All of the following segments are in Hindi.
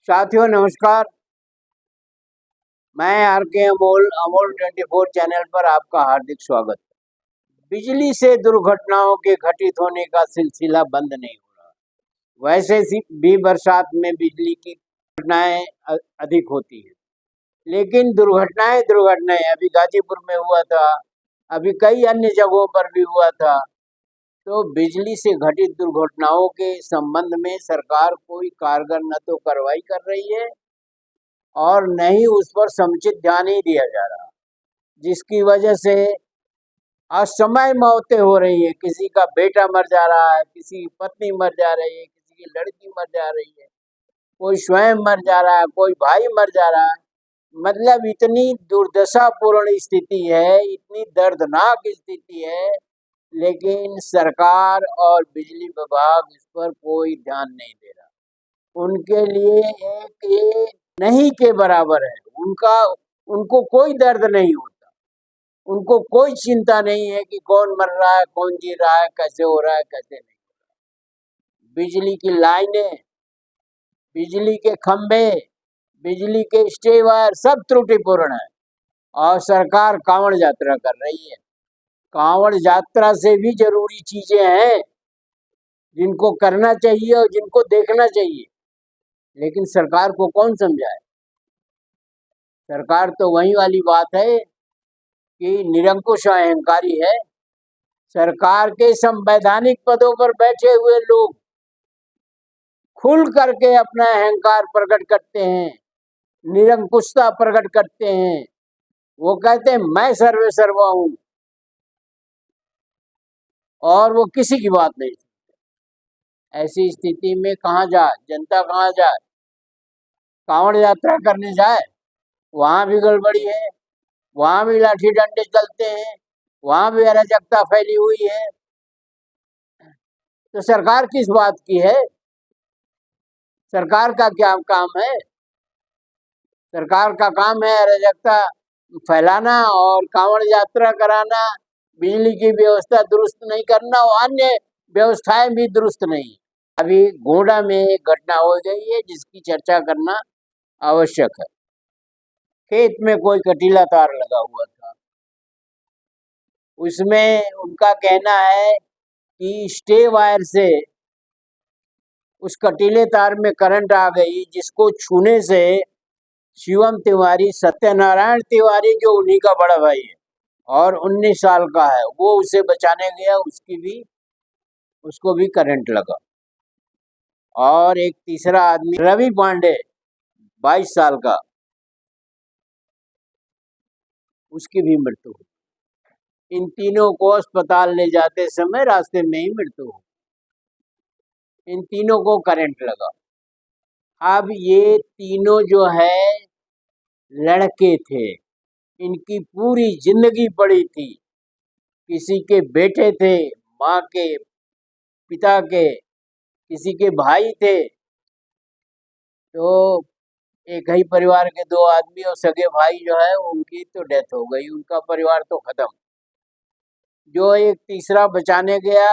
साथियों नमस्कार। मैं आर के अमोल अमोल 24 चैनल पर आपका हार्दिक स्वागत है। बिजली से दुर्घटनाओं के घटित होने का सिलसिला बंद नहीं हो रहा। वैसे भी बरसात में बिजली की घटनाएं अधिक होती हैं, लेकिन दुर्घटनाएं अभी गाजीपुर में हुआ था, अभी कई अन्य जगहों पर भी हुआ था। तो बिजली से घटित दुर्घटनाओं के संबंध में सरकार कोई कारगर न तो कार्रवाई कर रही है और न ही उस पर समुचित ध्यान ही दिया जा रहा, जिसकी वजह से असमय मौतें हो रही है। किसी का बेटा मर जा रहा है, किसी की पत्नी मर जा रही है, किसी की लड़की मर जा रही है, कोई स्वयं मर जा रहा है, कोई भाई मर जा रहा है। मतलब इतनी दुर्दशापूर्ण स्थिति है, इतनी दर्दनाक स्थिति है, लेकिन सरकार और बिजली विभाग इस पर कोई ध्यान नहीं दे रहा। उनके लिए एक ये नहीं के बराबर है। उनको कोई दर्द नहीं होता, उनको कोई चिंता नहीं है कि कौन मर रहा है, कौन जी रहा है, कैसे हो रहा है, कैसे नहीं हो रहा। बिजली की लाइनें, बिजली के खंभे, बिजली के स्टे वायर सब त्रुटिपूर्ण है और सरकार कांवड़ यात्रा कर रही है। कांवड़ यात्रा से भी जरूरी चीजें हैं जिनको करना चाहिए और जिनको देखना चाहिए, लेकिन सरकार को कौन समझाए। सरकार तो वही वाली बात है कि निरंकुश अहंकारी है। सरकार के संवैधानिक पदों पर बैठे हुए लोग खुल करके अपना अहंकार प्रकट करते हैं, निरंकुशता प्रकट करते हैं। वो कहते हैं मैं सर्वे सर्वा हूं और वो किसी की बात नहीं सुनते। ऐसी स्थिति में कहाँ जाए जनता, कहाँ जाए? कांवड़ यात्रा करने जाए, वहां भी गड़बड़ी है, वहां भी लाठी डंडे चलते हैं, वहां भी अराजकता फैली हुई है। तो सरकार किस बात की है? सरकार का क्या काम है? सरकार का काम है अराजकता फैलाना और कांवड़ यात्रा कराना, बिजली की व्यवस्था दुरुस्त नहीं करना और अन्य व्यवस्थाएं भी दुरुस्त नहीं। अभी गोंडा में एक घटना हो गई है जिसकी चर्चा करना आवश्यक है। खेत में कोई कटीला तार लगा हुआ था, उसमें उनका कहना है कि स्टे वायर से उस कटीले तार में करंट आ गई, जिसको छूने से शिवम तिवारी, सत्यनारायण तिवारी जो उन्हीं का बड़ा भाई है और 19 साल का है, वो उसे बचाने गया, उसको भी करंट लगा। और एक तीसरा आदमी रवि पांडे 22 साल का, उसकी भी मृत्यु हुई। इन तीनों को अस्पताल ले जाते समय रास्ते में ही मृत्यु हुई। इन तीनों को करंट लगा। अब ये तीनों जो है लड़के थे, इनकी पूरी जिंदगी पड़ी थी। किसी के बेटे थे, माँ के, पिता के, किसी के भाई थे। तो एक ही परिवार के दो आदमी और सगे भाई जो है उनकी तो डेथ हो गई, उनका परिवार तो खत्म। जो एक तीसरा बचाने गया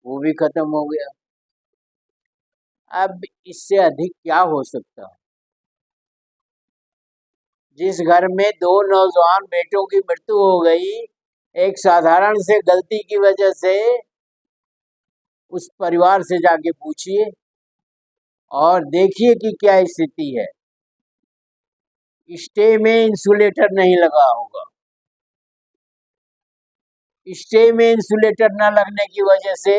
वो भी खत्म हो गया। अब इससे अधिक क्या हो सकता है? जिस घर में दो नौजवान बेटों की मृत्यु हो गई एक साधारण से गलती की वजह से, उस परिवार से जाके पूछिए और देखिए कि क्या स्थिति है। स्टे में इंसुलेटर नहीं लगा होगा। स्टे में इंसुलेटर न लगने की वजह से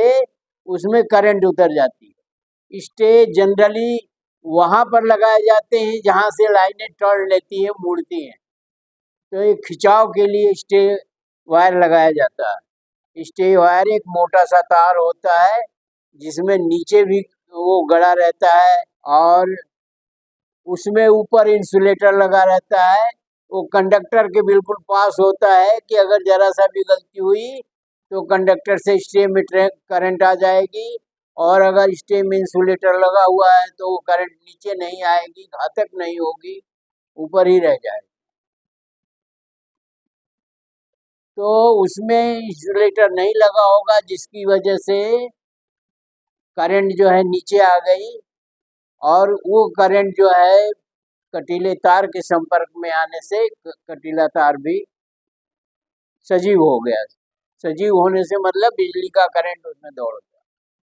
उसमें करंट उतर जाती है। स्टे जनरली वहां पर लगाए जाते हैं जहां से लाइनें टर्न लेती हैं, मुड़ती हैं। तो एक खिंचाव के लिए स्टे वायर लगाया जाता है। स्टे वायर एक मोटा सा तार होता है जिसमें नीचे भी वो गड़ा रहता है और उसमें ऊपर इंसुलेटर लगा रहता है। वो कंडक्टर के बिल्कुल पास होता है कि अगर जरा सा भी गलती हुई तो कंडक्टर से स्टे में करंट आ जाएगी, और अगर स्टे में इंसुलेटर लगा हुआ है तो वो करंट नीचे नहीं आएगी, घातक नहीं होगी, ऊपर ही रह जाएगी। तो उसमें इंसुलेटर नहीं लगा होगा जिसकी वजह से करंट जो है नीचे आ गई और वो करंट जो है कटीले तार के संपर्क में आने से कटीला तार भी सजीव हो गया। सजीव होने से मतलब बिजली का करंट उसमें दौड़ गया।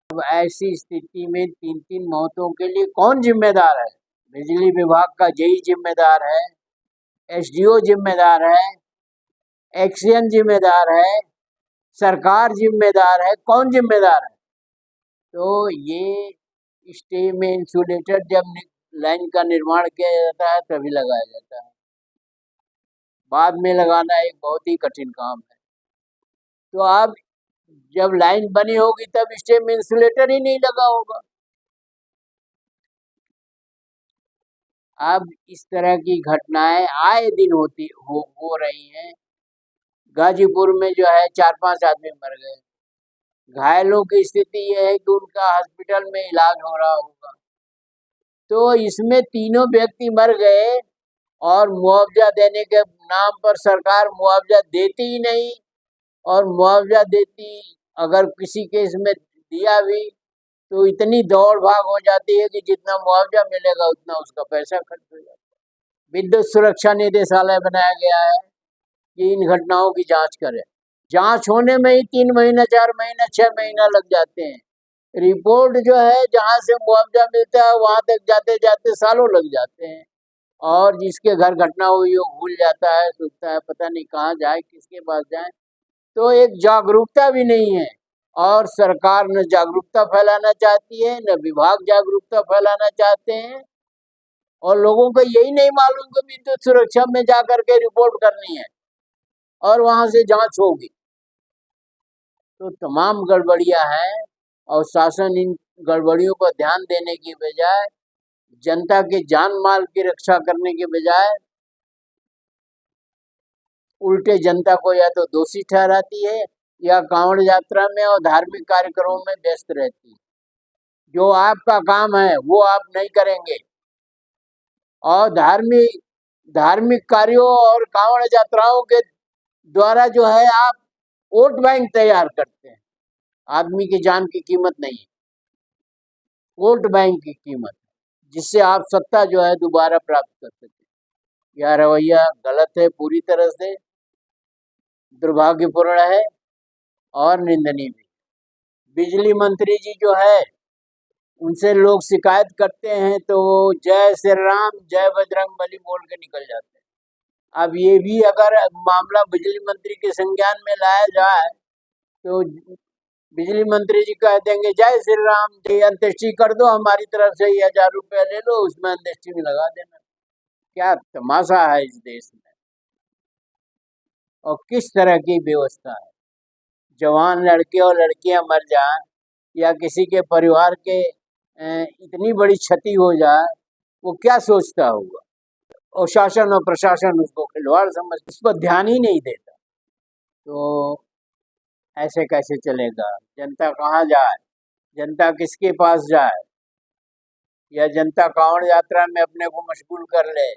अब ऐसी स्थिति में 3-3 मौतों के लिए कौन जिम्मेदार है? बिजली विभाग का जेई जिम्मेदार है, एसडीओ जिम्मेदार है, एक्सीएन जिम्मेदार है, सरकार जिम्मेदार है, कौन जिम्मेदार है? तो ये स्टे में इंसुलेटर जब लाइन का निर्माण किया जाता है तभी लगाया जाता है, बाद में लगाना एक बहुत ही कठिन काम है। तो अब जब लाइन बनी होगी तब स्टे में इंसुलेटर ही नहीं लगा होगा। अब इस तरह की घटनाएं आए दिन हो रही हैं। गाजीपुर में जो है 4-5 आदमी मर गए। घायलों की स्थिति यह है कि उनका हॉस्पिटल में इलाज हो रहा होगा। तो इसमें तीनों व्यक्ति मर गए और मुआवजा देने के नाम पर सरकार मुआवजा देती ही नहीं, और मुआवजा देती अगर किसी केस में दिया भी तो इतनी दौड़ भाग हो जाती है कि जितना मुआवजा मिलेगा उतना उसका पैसा खर्च हो जाता है। विद्युत सुरक्षा निदेशालय बनाया गया है कि इन घटनाओं की जांच करे। जांच होने में ही 3 महीना, 4 महीना, 6 महीना लग जाते हैं। रिपोर्ट जो है जहां से मुआवजा मिलता है वहां तक जाते जाते सालों लग जाते हैं, और जिसके घर घटना हुई वो भूल जाता है, सोचता है पता नहीं कहाँ जाए, किसके पास जाए। तो एक जागरूकता भी नहीं है, और सरकार न जागरूकता फैलाना चाहती है, न विभाग जागरूकता फैलाना चाहते हैं, और लोगों को यही नहीं मालूम कि विद्युत सुरक्षा में जा करके रिपोर्ट करनी है और वहां से जांच होगी। तो तमाम गड़बड़ियां हैं, और शासन इन गड़बड़ियों पर ध्यान देने की बजाय, जनता के जान माल की रक्षा करने के बजाय उल्टे जनता को या तो दोषी ठहराती है या कांवड़ यात्रा में और धार्मिक कार्यक्रमों में व्यस्त रहती है। जो आपका काम है वो आप नहीं करेंगे, और धार्मिक धार्मिक कार्यों और कांवड़ यात्राओं के द्वारा जो है आप वोट बैंक तैयार करते हैं। आदमी की जान की कीमत नहीं है, वोट बैंक की कीमत, जिससे आप सत्ता जो है दोबारा प्राप्त कर सके। यह रवैया गलत है, पूरी तरह से दुर्भाग्यपूर्ण है और निंदनीय भी। बिजली मंत्री जी जो है उनसे लोग शिकायत करते हैं तो वो जय श्री राम, जय बजरंग बली बोल के निकल जाते हैं। अब ये भी अगर मामला बिजली मंत्री के संज्ञान में लाया जाए तो बिजली मंत्री जी कह देंगे जय श्री राम, अंत्येष्टि कर दो, हमारी तरफ से 1000 रुपया ले लो, उसमें अंत्येष्टि में लगा देना। क्या तमाशा है इस देश में, और किस तरह की व्यवस्था है। जवान लड़के और लड़कियां मर जाएं या किसी के परिवार के इतनी बड़ी क्षति हो जाए, वो क्या सोचता होगा। और शासन और प्रशासन उसको खिलवाड़ समझ, उस पर ध्यान ही नहीं देता। तो ऐसे कैसे चलेगा? जनता कहाँ जाए, जनता किसके पास जाए? या जनता कांवड़ यात्रा में अपने को मशगूल कर ले,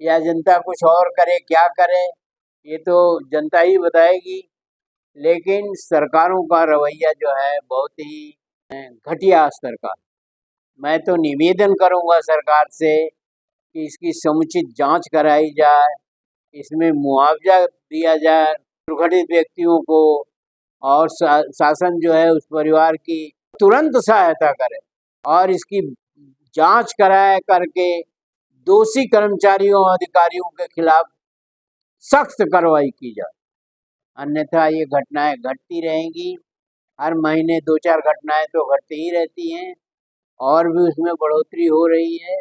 या जनता कुछ और करे? क्या करे ये तो जनता ही बताएगी। लेकिन सरकारों का रवैया जो है बहुत ही घटिया स्तर का। मैं तो निवेदन करूंगा सरकार से कि इसकी समुचित जांच कराई जाए, इसमें मुआवजा दिया जाए दुर्घटित व्यक्तियों को, और शासन जो है उस परिवार की तुरंत सहायता करे, और इसकी जांच कराए करके दोषी कर्मचारियों और अधिकारियों के खिलाफ सख्त कार्रवाई की जाए। अन्यथा ये घटनाएं घटती रहेंगी। हर महीने 2-4 घटनाएं तो घटती ही रहती हैं, और भी उसमें बढ़ोतरी हो रही है।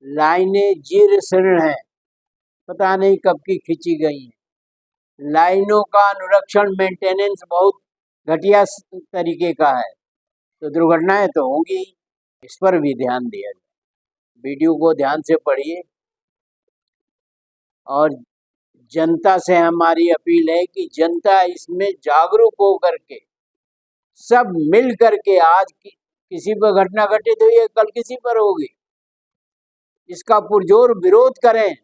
लाइनें जीर्ण शीर्ण हैं, पता नहीं कब की खींची गई हैं। लाइनों का अनुरक्षण, मेंटेनेंस बहुत घटिया तरीके का है, तो दुर्घटनाएं तो होंगी। इस पर भी ध्यान दिया जाए। वीडियो को ध्यान से पढ़िए, और जनता से हमारी अपील है कि जनता इसमें जागरूक होकर के सब मिल करके, आज किसी पर घटना घटित हुई है, कल किसी पर होगी, इसका पुरजोर विरोध करें,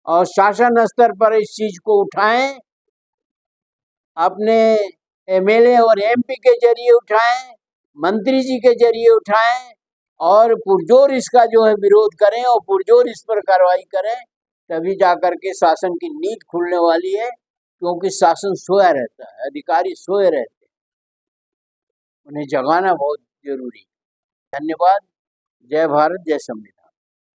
और शासन स्तर पर इस चीज को उठाएं, अपने एमएलए और एमपी के जरिए उठाएं, मंत्री जी के जरिए उठाएं और पुरजोर इसका जो है विरोध करें और पुरजोर इस पर कार्रवाई करें, तभी जाकर के शासन की नींद खुलने वाली है। क्योंकि शासन सोया रहता है, अधिकारी सोए रहते हैं, उन्हें जगाना बहुत जरूरी है। धन्यवाद। जय भारत, जय संविधान।